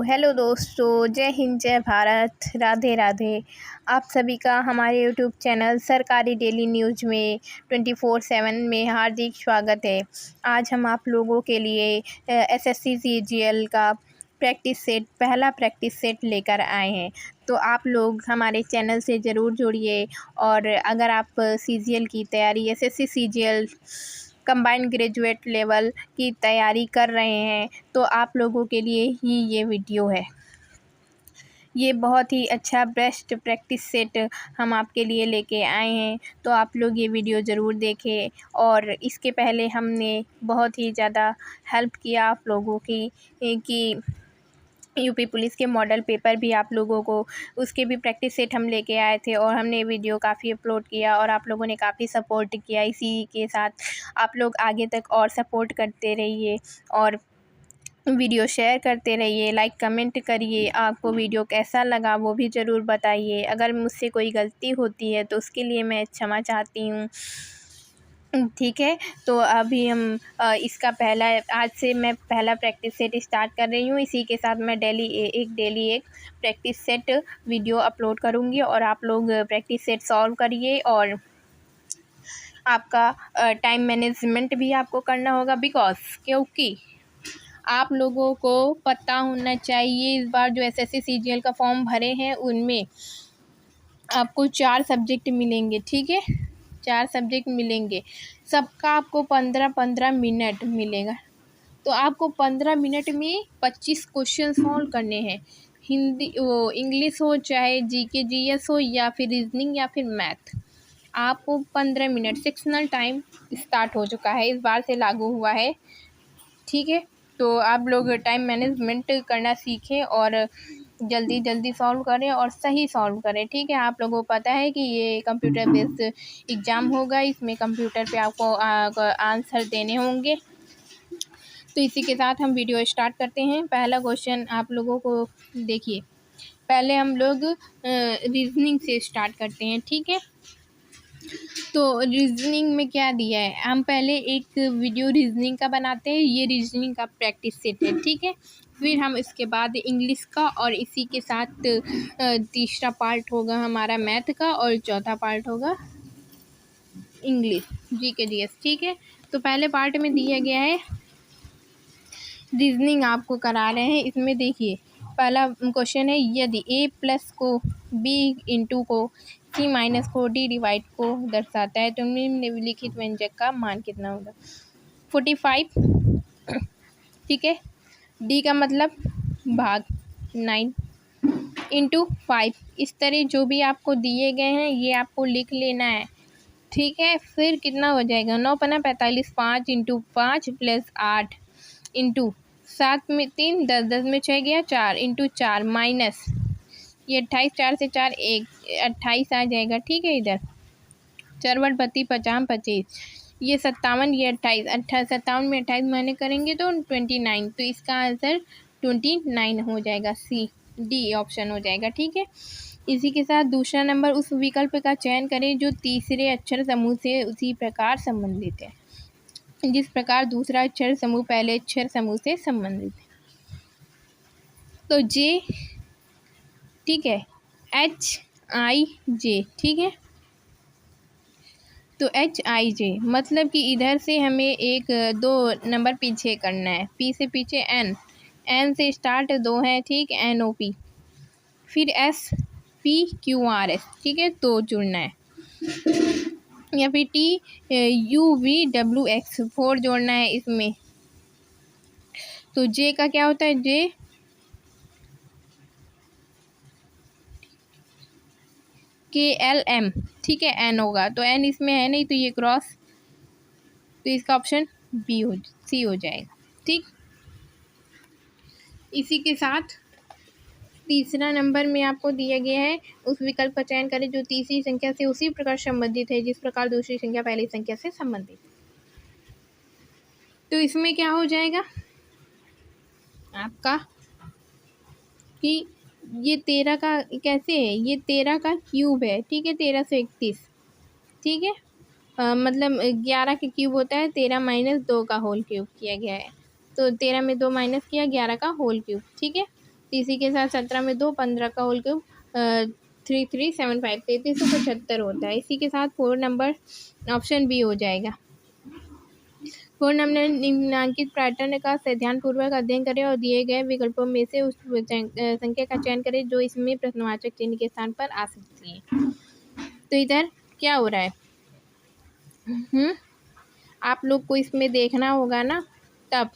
Hello दोस्तों, जय हिंद, जय भारत, राधे राधे। आप सभी का हमारे यूट्यूब चैनल सरकारी डेली न्यूज़ में 24/7 में हार्दिक स्वागत है। आज हम आप लोगों के लिए एसएससी सीजीएल का पहला प्रैक्टिस सेट लेकर आए हैं। तो आप लोग हमारे चैनल से ज़रूर जुड़िए। और अगर आप सीजीएल की तैयारी, SSC CGL combined graduate level की तैयारी कर रहे हैं तो आप लोगों के लिए ही ये वीडियो है। ये बहुत ही अच्छा बेस्ट प्रैक्टिस सेट हम आपके लिए लेके आए हैं, तो आप लोग ये वीडियो ज़रूर देखें। और इसके पहले हमने बहुत ही ज़्यादा हेल्प किया आप लोगों की कि यूपी पुलिस के मॉडल पेपर भी आप लोगों को, उसके भी प्रैक्टिस सेट हम लेके आए थे और हमने वीडियो काफ़ी अपलोड किया और आप लोगों ने काफ़ी सपोर्ट किया। इसी के साथ आप लोग आगे तक और सपोर्ट करते रहिए और वीडियो शेयर करते रहिए, लाइक कमेंट करिए। आपको वीडियो कैसा लगा वो भी ज़रूर बताइए। अगर मुझसे कोई गलती होती है तो उसके लिए मैं क्षमा चाहती हूँ, ठीक है। तो अभी हम आज से मैं पहला प्रैक्टिस सेट स्टार्ट कर रही हूँ। इसी के साथ मैं डेली एक प्रैक्टिस सेट वीडियो अपलोड करूँगी और आप लोग प्रैक्टिस सेट सॉल्व करिए। और आपका टाइम मैनेजमेंट भी आपको करना होगा, क्योंकि आप लोगों को पता होना चाहिए इस बार जो एसएससी सीजीएल का फॉर्म भरे हैं उनमें आपको 4 सब्जेक्ट मिलेंगे, ठीक है। 4 सब्जेक्ट मिलेंगे, सबका आपको 15-15 मिनट मिलेगा। तो आपको 15 मिनट में 25 क्वेश्चन सॉल्व करने हैं। इंग्लिश हो, चाहे जीके जीएस हो, या फिर रीजनिंग या फिर मैथ। आपको 15 मिनट सेक्शनल टाइम स्टार्ट हो चुका है, इस बार से लागू हुआ है, ठीक है। तो आप लोग टाइम मैनेजमेंट करना सीखें और जल्दी जल्दी सॉल्व करें और सही सॉल्व करें, ठीक है। आप लोगों को पता है कि ये कंप्यूटर बेस्ड एग्ज़ाम होगा, इसमें कंप्यूटर पे आपको आंसर देने होंगे। तो इसी के साथ हम वीडियो स्टार्ट करते हैं। पहला क्वेश्चन आप लोगों को देखिए। पहले हम लोग रीजनिंग से स्टार्ट करते हैं, ठीक है। तो रीजनिंग में क्या दिया है, हम पहले एक वीडियो रीजनिंग का बनाते हैं। ये रीजनिंग का प्रैक्टिस सेट है, ठीक है। फिर हम इसके बाद इंग्लिश का, और इसी के साथ तीसरा पार्ट होगा हमारा मैथ का, और चौथा पार्ट होगा इंग्लिश जीके जीएस, ठीक है। तो पहले पार्ट में दिया गया है रीजनिंग आपको करा रहे हैं। इसमें देखिए पहला क्वेश्चन है, यदि a प्लस को b इंटू को c माइनस को d डिवाइड को दर्शाता है तो निम्नलिखित व्यंजक का मान कितना होगा। 45, ठीक है। d का मतलब भाग 9 इंटू 5। इस तरह जो भी आपको दिए गए हैं ये आपको लिख लेना है, ठीक है। फिर कितना हो जाएगा, 9 पन्ना 45, 5 इंटू 5 प्लस 8 इंटू 7 में 3, 10, 10 में 6 गया 4 इंटू 4 माइनस ये 28, 4 से 4 1, 28 आ जाएगा, ठीक है। इधर 4 बट 32, 50, 25, ये 57, ये 28, 57 में 28 माइनस करेंगे तो 29। तो इसका आंसर 29 हो जाएगा, सी डी ऑप्शन हो जाएगा, ठीक है। इसी के साथ दूसरा नंबर, उस विकल्प का चयन करें जो तीसरे अक्षर समूह से उसी प्रकार संबंधित है जिस प्रकार दूसरा अक्षर समूह पहले अक्षर समूह से संबंधित है। तो जे, ठीक है, HIJ, ठीक है। तो HIJ मतलब कि इधर से हमें 1-2 नंबर पीछे करना है। P से पीछे N से स्टार्ट 2 है, ठीक। NOP, फिर SPQRS, ठीक है, तो जुड़ना है। या फिर TUVWX 4 जोड़ना है इसमें। तो J का क्या होता है, J KLM, ठीक है। N होगा तो N इसमें है नहीं तो ये क्रॉस, तो इसका ऑप्शन C हो जाएगा, ठीक। इसी के साथ तीसरा नंबर में आपको दिया गया है, उस विकल्प का चयन करें जो तीसरी संख्या से उसी प्रकार संबंधित है जिस प्रकार दूसरी संख्या पहली संख्या से संबंधित है। तो इसमें क्या हो जाएगा आपका कि ये 13 का कैसे है, ये 13 का क्यूब है, ठीक है। 1331, ठीक है। मतलब 11 का क्यूब होता है 13 माइनस 2 का होल क्यूब किया गया है। तो 13 में 2 माइनस किया, 11 का होल क्यूब, ठीक है। इसी के साथ 17 में 2, 15 का होल क्यूब 3375, 3375 होता है। इसी के साथ 4 नंबर ऑप्शन बी हो जाएगा। 4 नंबर निम्नांकित पैटर्न का ध्यानपूर्वक अध्ययन करें और दिए गए विकल्पों में से उस संख्या का चयन करें जो इसमें प्रश्नवाचक चिन्ह के स्थान पर आ सकती है। तो इधर क्या हो रहा है? आप लोग को इसमें देखना होगा ना तब।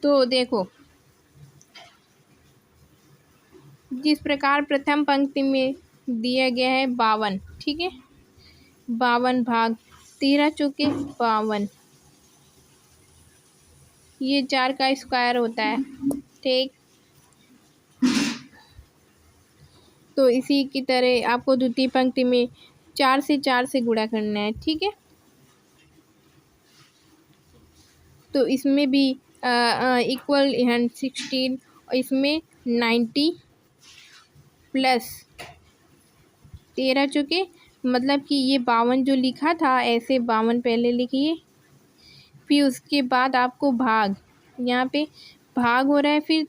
तो देखो, जिस प्रकार प्रथम पंक्ति में दिया गया है 52, ठीक है, 52 भाग 13 चौके 52, ये 4 का स्क्वायर होता है, ठीक। तो इसी की तरह आपको द्वितीय पंक्ति में 4 से गुणा करना है, ठीक है। तो इसमें भी इक्वल 16, इसमें 90 प्लस 13 चौके, मतलब कि ये 52 जो लिखा था ऐसे 52 पहले लिखिए, फिर उसके बाद आपको भाग, यहाँ पे भाग हो रहा है, फिर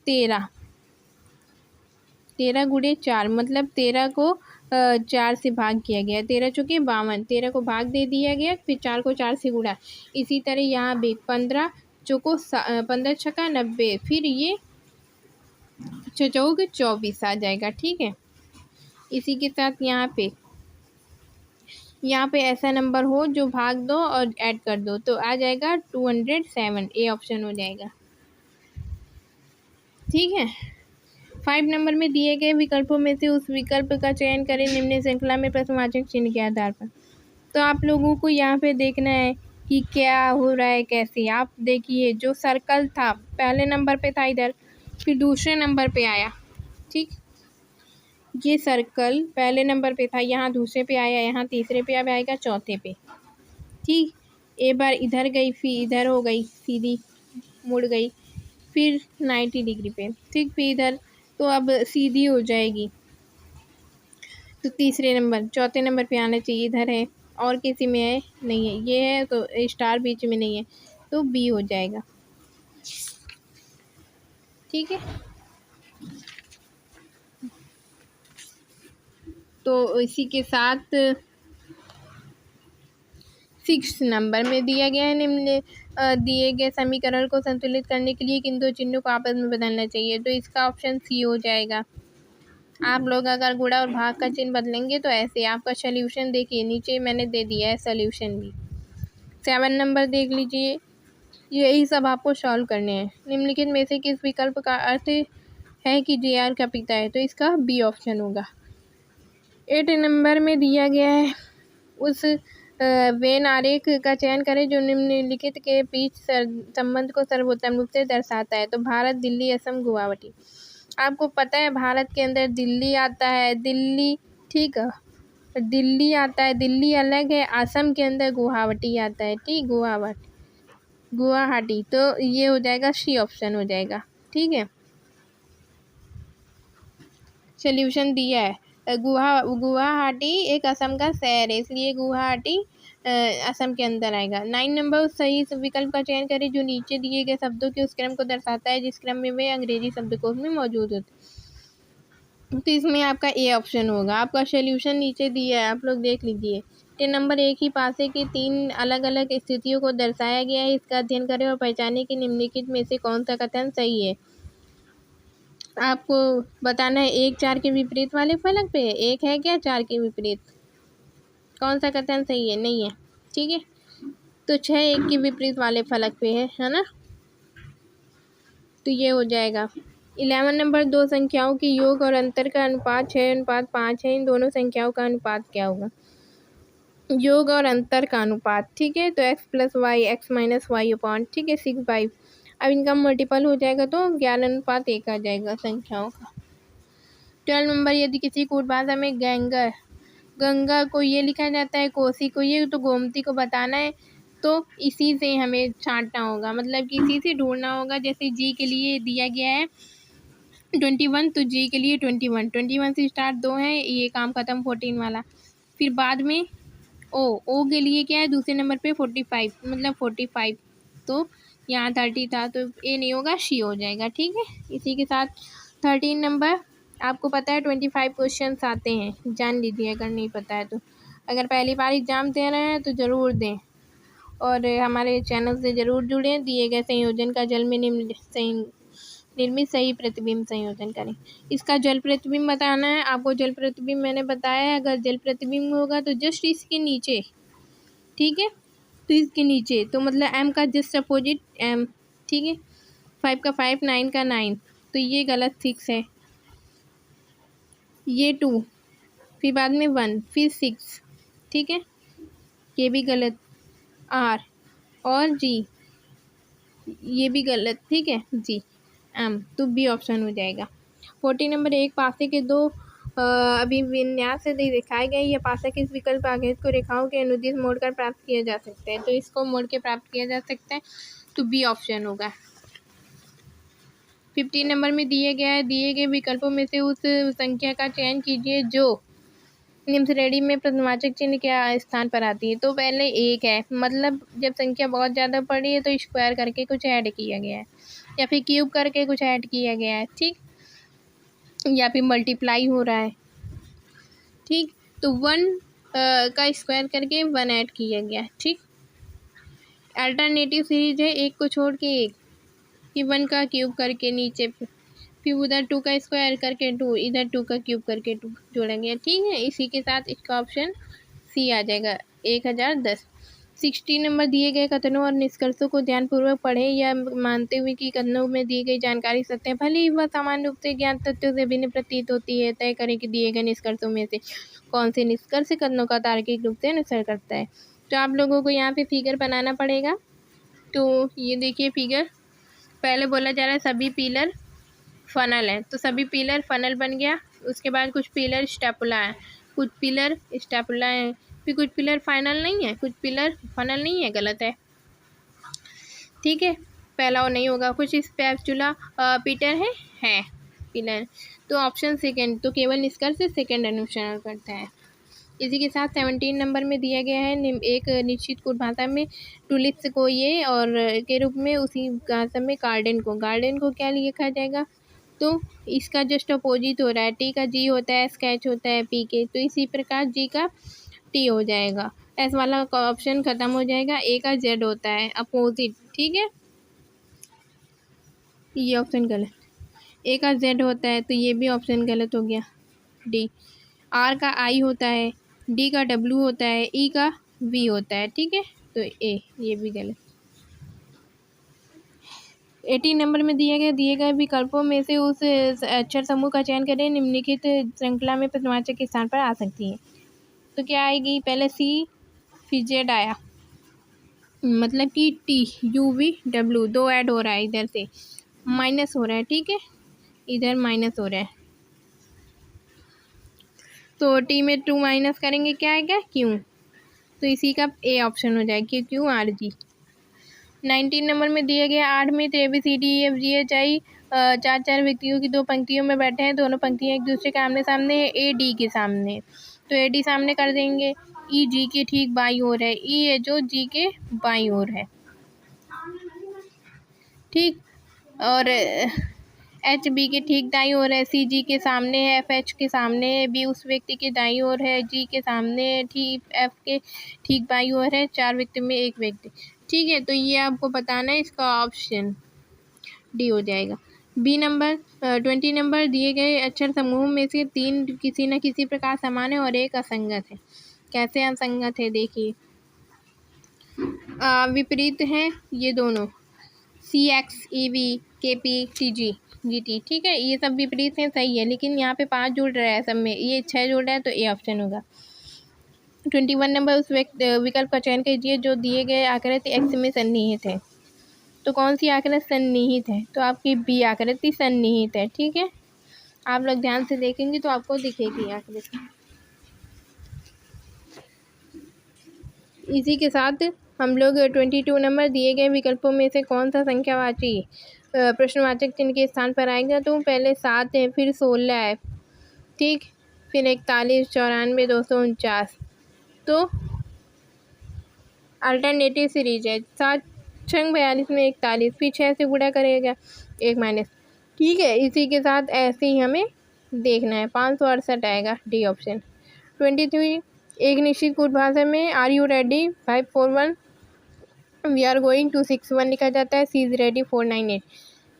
13 गुणे 4, मतलब 13 को 4 से भाग किया गया, 13 चौके 52, 13 को भाग दे दिया गया, फिर 4 को 4 से गुणा। इसी तरह यहाँ भी 15 चौको 15 छक्का 90, फिर ये 6 चौक 24 आ जाएगा, ठीक है। इसी के साथ यहाँ पे ऐसा नंबर हो जो भाग दो और ऐड कर दो, तो आ जाएगा 207, ए ऑप्शन हो जाएगा, ठीक है। 5 नंबर में दिए गए विकल्पों में से उस विकल्प का चयन करें निम्न श्रृंखला में प्रश्नवाचक चिन्ह के आधार पर। तो आप लोगों को यहाँ पे देखना है कि क्या हो रहा है, कैसे। आप देखिए, जो सर्कल था पहले नंबर पे था इधर, फिर दूसरे नंबर पे आया, ठीक। ये सर्कल पहले नंबर पे था, यहाँ दूसरे पे आया, यहाँ तीसरे पे, अब आएगा चौथे पे, ठीक। एक बार इधर गई, फिर इधर हो गई, सीधी मुड़ गई, फिर 90 डिग्री पे, ठीक, फिर इधर, तो अब सीधी हो जाएगी। तो तीसरे नंबर चौथे नंबर पे आना चाहिए, इधर है, और किसी में है नहीं है, ये है तो स्टार बीच में नहीं है, तो बी हो जाएगा, ठीक है। तो इसी के साथ 6 नंबर में दिया गया है निम्न दिए गए समीकरण को संतुलित करने के लिए किन दो चिन्हों को आपस में बदलना चाहिए। तो इसका ऑप्शन सी हो जाएगा। आप लोग अगर गुणा और भाग का चिन्ह बदलेंगे तो ऐसे आपका सोल्यूशन देखिए, नीचे मैंने दे दिया है सोल्यूशन भी। 7 नंबर देख लीजिए, यही सब आपको सॉल्व करने हैं। निम्नलिखित में से किस विकल्प का अर्थ है कि JR का पिता है, तो इसका बी ऑप्शन होगा। 8 नंबर में दिया गया है उस वेन आरेख का चयन करें जो निम्नलिखित के बीच संबंध को सर्वोत्तम रूप से दर्शाता है। तो भारत, दिल्ली, असम, गुवाहाटी। आपको पता है भारत के अंदर दिल्ली आता है, दिल्ली, ठीक है, दिल्ली आता है, दिल्ली अलग है। असम के अंदर गुवाहाटी आता है, ठीक, गुवाहाटी। तो ये हो जाएगा, सी ऑप्शन हो जाएगा, ठीक है। सोल्यूशन दिया है, गुवाहाटी एक असम का शहर है, इसलिए गुवाहाटी असम के अंदर आएगा। 9 नंबर सही विकल्प का चयन करें जो नीचे दिए गए शब्दों के उस क्रम को दर्शाता है जिस क्रम में वे अंग्रेजी शब्दकोश में मौजूद होते। तो इसमें आपका ए ऑप्शन होगा। आपका सोल्यूशन नीचे दिया है, आप लोग देख लीजिए। 10 नंबर एक ही पासे के 3 अलग अलग स्थितियों को दर्शाया गया है, इसका अध्ययन करें और पहचानें कि निम्नलिखित में से कौन सा कथन सही है। आपको बताना है 1 4 के विपरीत वाले फलक पे है, एक है क्या 4 के विपरीत, कौन सा कथन सही है, नहीं है, ठीक है। तो 6 1 के विपरीत वाले फलक पे है ना, तो ये हो जाएगा। 11 नंबर दो संख्याओं के योग और अंतर का अनुपात 6:5 है, इन दोनों संख्याओं का अनुपात क्या होगा। योग और अंतर का अनुपात, ठीक है, तो x + y x - y upon, ठीक है, 6/5। अब इनका मल्टीपल हो जाएगा तो 11:1 आ जाएगा संख्याओं का। 12 नंबर यदि किसी कूट भाषा में गंगा को ये लिखा जाता है, कोसी को ये, तो गोमती को बताना है, तो इसी से हमें छांटना होगा, मतलब कि इसी से ढूंढना होगा। जैसे जी के लिए दिया गया है 21, तो जी के लिए 21 से स्टार्ट 2 है, ये काम खत्म 14 वाला। फिर बाद में ओ के लिए क्या है दूसरे नंबर पे 45, मतलब 45, तो यहाँ 30 था तो ए नहीं होगा, सी हो जाएगा। ठीक है, इसी के साथ 13 नंबर आपको पता है 25 क्वेश्चंस आते हैं, जान लीजिए अगर नहीं पता है तो। अगर पहली बार एग्ज़ाम दे रहे हैं तो ज़रूर दें और हमारे चैनल से ज़रूर जुड़ें। दिए गए संयोजन का जल में निर्मित सही प्रतिबिंब संयोजन करें। इसका जल प्रतिबिंब बताना है आपको। जल प्रतिबिंब मैंने बताया है, अगर जल प्रतिबिंब होगा तो जस्ट इसके नीचे, ठीक है, तो इसके नीचे तो मतलब एम का जस्ट अपोजिट एम। ठीक है, 5 का 5, 9 का 9, तो ये गलत 6 है, ये 2, फिर बाद में 1, फिर 6, ठीक है, ये भी गलत। आर और जी, ये भी गलत। ठीक है, जी एम, तो बी ऑप्शन हो जाएगा। 40 नंबर, एक पासे के दो अभिविन्यास से दिखाए गए यह पासा किस विकल्प आघेद को रेखाओं के अनुदिश मोड़कर प्राप्त किया जा सकता है, तो इसको मोड़ के प्राप्त किया जा सकता है, तो बी ऑप्शन होगा। 50 नंबर में दिए गए विकल्पों में से उस संख्या का चयन कीजिए जो निम्न श्रेणी में प्रश्नवाचक चिन्ह के स्थान पर आती है। तो पहले एक है, मतलब जब संख्या बहुत ज़्यादा पड़ी है तो स्क्वायर करके कुछ ऐड किया गया है, या फिर क्यूब करके कुछ ऐड किया गया है, ठीक, या फिर मल्टीप्लाई हो रहा है, ठीक, तो 1 का स्क्वायर करके 1 ऐड किया गया है, ठीक। अल्टरनेटिव सीरीज है, एक को छोड़ के एक, कि 1 का क्यूब करके नीचे, फिर उधर 2 का स्क्वायर करके 2, इधर 2 का क्यूब करके 2 जोड़ा गया। ठीक है, इसी के साथ इसका ऑप्शन सी आ जाएगा, 1010। 60 नंबर, दिए गए कथनों और निष्कर्षों को ध्यानपूर्वक पढ़ें या मानते हुए कि कथनों में दी गई जानकारी सत्य है, भले ही वह सामान्य रूप से ज्ञात तथ्यों से भिन्न प्रतीत होती है। तय करें कि दिए गए निष्कर्षों में से कौन से निष्कर्ष कथनों का तार्किक रूप से अनुसरण करता है। तो आप लोगों को यहाँ पे फिगर बनाना पड़ेगा। तो ये देखिए फिगर, पहले बोला जा रहा है सभी पिलर फनल है, तो सभी पिलर फनल बन गया। उसके बाद कुछ पिलर स्टेपुला है, कुछ पिलर स्टेपुला है, फिर कुछ पिलर फाइनल नहीं है, कुछ पिलर फनल नहीं है, गलत है। ठीक है, पहला वो नहीं होगा। कुछ स्पैचुला पीटर है पिलर, तो ऑप्शन सेकंड, तो केवल निष्कर्ष से सेकंड अनुसरण करता है। इसी के साथ 17 नंबर में दिया गया है एक निश्चित कुल भाषा में टुलिप्स को ये और के रूप में, उसी भाषा में गार्डन को क्या लिखा जाएगा, तो इसका जस्ट अपोजिट हो रहा है। टी का जी होता है, स्केच होता है पी के, तो इसी प्रकार जी का टी हो जाएगा। एस वाला ऑप्शन खत्म हो जाएगा। ए का जेड होता है, अपोजिट। ठीक है, ये ऑप्शन गलत। ए का जेड होता है, तो ये भी ऑप्शन गलत हो गया, डी। आर का आई होता है, डी का डब्ल्यू होता है, ई का वी होता है। ठीक है, तो ए, ये भी गलत। 18 नंबर में दिए गए विकल्पों में से उस अक्षर समूह का चयन करें निम्नलिखित श्रृंखला में प्रश्नवाचक के स्थान पर आ सकती है। तो क्या आएगी, पहले सी, फिर जेड आया, मतलब कि टी यू वी डब्ल्यू, दो ऐड हो रहा है, इधर से माइनस हो रहा है। ठीक है, इधर माइनस हो रहा है, तो टी में 2 माइनस करेंगे क्या आएगा, क्यों, तो इसी का ए ऑप्शन हो जाएगा, क्यों आर जी। 19 नंबर में दिए गए 8 में ABCDEFGHI 4 व्यक्तियों की 2 पंक्तियों में बैठे हैं। दोनों पंक्तियां एक दूसरे के आमने सामने है, ए डी के सामने, तो ए डी सामने कर देंगे। ई जी के ठीक बाई ओर है, ई है जो जी के बाई ओर है, ठीक, और एच बी के ठीक दाई ओर है, सी जी के सामने है, एफ एच के सामने है, बी उस व्यक्ति के दाई ओर है, जी के सामने है, ठीक, एफ के ठीक बाई ओर है। 4 व्यक्ति में एक व्यक्ति। ठीक है, तो ये आपको बताना है, इसका ऑप्शन डी हो जाएगा। बी नंबर 20 नंबर, दिए गए अक्षर समूह में से 3 किसी न किसी प्रकार समान है और एक असंगत है। कैसे असंगत है, देखिए, विपरीत हैं ये दोनों, सी एक्स ई वी के P T G G T. ठीक है, ये सब विपरीत हैं, सही है, लेकिन यहाँ पे 5 जुड़ रहा है सब में, ये 6 जुड़ रहा है, तो ए ऑप्शन होगा। 21 नंबर, उस विकल्प का चयन कीजिए जो दिए गए आकृति एक्स में सन्निहित है। तो कौन सी आकृति सन्निहित है, तो आपकी बी आकृति सन्निहित है। ठीक है, आप लोग ध्यान से देखेंगे तो आपको दिखेगी आकृति। इसी के साथ हम लोग 22 नंबर, दिए गए विकल्पों में से कौन सा संख्यावाची प्रश्नवाचक चिन्ह के स्थान पर आएगा, तो पहले 7 है, फिर 16 है, ठीक, फिर 41, 94, 249, तो अल्टरनेटिव सीरीज है। 7 6 42 में 41, फिर 6 से गुणा करेगा 1 माइनस, ठीक है। इसी के साथ ऐसे ही हमें देखना है, 568 आएगा, डी ऑप्शन। 23 एक निश्चित कूट भाषा में are you ready 541 we are going to 61 लिखा जाता है, सी इज़ रेडी 498।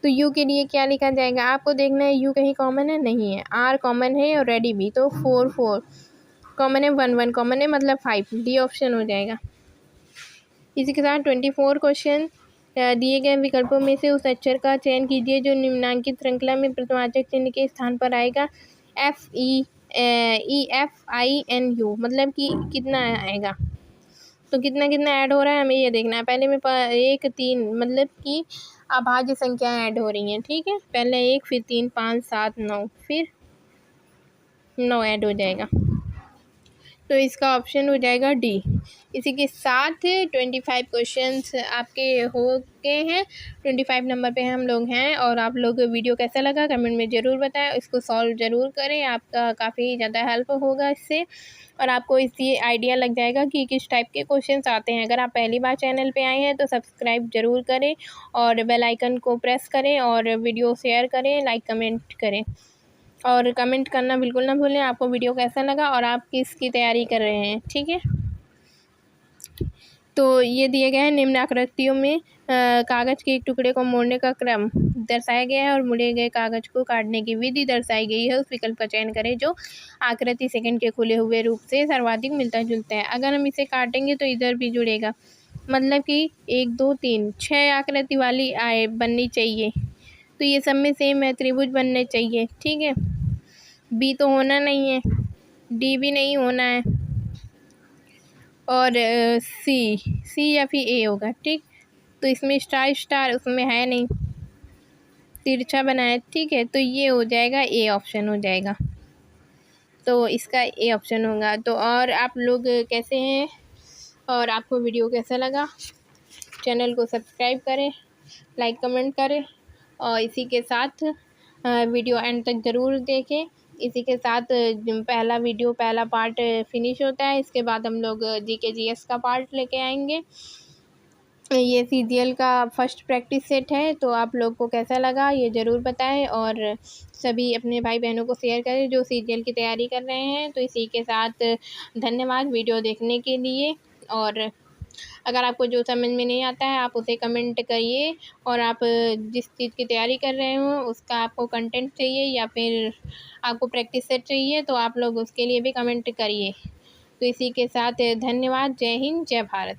तो यू के लिए क्या लिखा जाएगा, आपको देखना है यू कहीं कॉमन है, नहीं है, आर कॉमन है और रेडी भी, तो 4 कॉमन है, 1 कॉमन है, मतलब 5, डी ऑप्शन हो जाएगा। इसी के साथ 24 क्वेश्चन, दिए गए विकल्पों में से उस अक्षर का चयन कीजिए जो निम्नांकित श्रृंखला में प्रतिवाचक चिन्ह के स्थान पर आएगा। FEFINU मतलब कि कितना आएगा, तो कितना कितना ऐड हो रहा है हमें ये देखना है। पहले में 1 3 मतलब कि अभाज्य संख्याएं ऐड हो रही हैं, ठीक है। पहले 1, फिर 3, 5, 7, 9, फिर 9 ऐड हो जाएगा, तो इसका ऑप्शन हो जाएगा डी। इसी के साथ 25 क्वेश्चंस आपके हो गए हैं, 25 नंबर पे हम लोग हैं। और आप लोग वीडियो कैसा लगा कमेंट में ज़रूर बताएं, इसको सॉल्व ज़रूर करें, आपका काफ़ी ज़्यादा हेल्प होगा इससे, और आपको इससे आइडिया लग जाएगा कि किस टाइप के क्वेश्चंस आते हैं। अगर आप पहली बार चैनल पे आए हैं तो सब्सक्राइब ज़रूर करें और बेल आइकन को प्रेस करें और वीडियो शेयर करें, लाइक कमेंट करें, और कमेंट करना बिल्कुल ना भूलें आपको वीडियो कैसा लगा और आप किसकी तैयारी कर रहे हैं, ठीक है। तो ये दिए गए हैं निम्न आकृतियों में कागज़ के एक टुकड़े को मोड़ने का क्रम दर्शाया गया है और मुड़े गए कागज़ को काटने की विधि दर्शाई गई है। उस विकल्प का चयन करें जो आकृति सेकंड के खुले हुए रूप से सर्वाधिक मिलता जुलता है। अगर हम इसे काटेंगे तो इधर भी जुड़ेगा, मतलब कि 1 2 3 6 आकृति वाली आए बननी चाहिए, तो ये सब में सेम है, त्रिभुज बनने चाहिए, ठीक है। बी तो होना नहीं है, डी भी नहीं होना है, और सी या फिर ए होगा, ठीक। तो इसमें स्टार उसमें है नहीं, तिरछा बना है, ठीक है। तो ये हो जाएगा ए ऑप्शन हो जाएगा, तो इसका ए ऑप्शन होगा। तो और आप लोग कैसे हैं और आपको वीडियो कैसा लगा, चैनल को सब्सक्राइब करें, लाइक कमेंट करें, और इसी के साथ वीडियो एंड तक ज़रूर देखें। इसी के साथ पहला पार्ट फिनिश होता है, इसके बाद हम लोग जीके जीएस का पार्ट लेके आएंगे। ये सीजीएल का फर्स्ट प्रैक्टिस सेट है, तो आप लोग को कैसा लगा ये ज़रूर बताएं, और सभी अपने भाई बहनों को शेयर करें जो सीजीएल की तैयारी कर रहे हैं। तो इसी के साथ धन्यवाद वीडियो देखने के लिए, और अगर आपको जो समझ में नहीं आता है आप उसे कमेंट करिए, और आप जिस चीज़ की तैयारी कर रहे हो उसका आपको कंटेंट चाहिए या फिर आपको प्रैक्टिस सेट चाहिए तो आप लोग उसके लिए भी कमेंट करिए। तो इसी के साथ धन्यवाद, जय हिंद, जय भारत।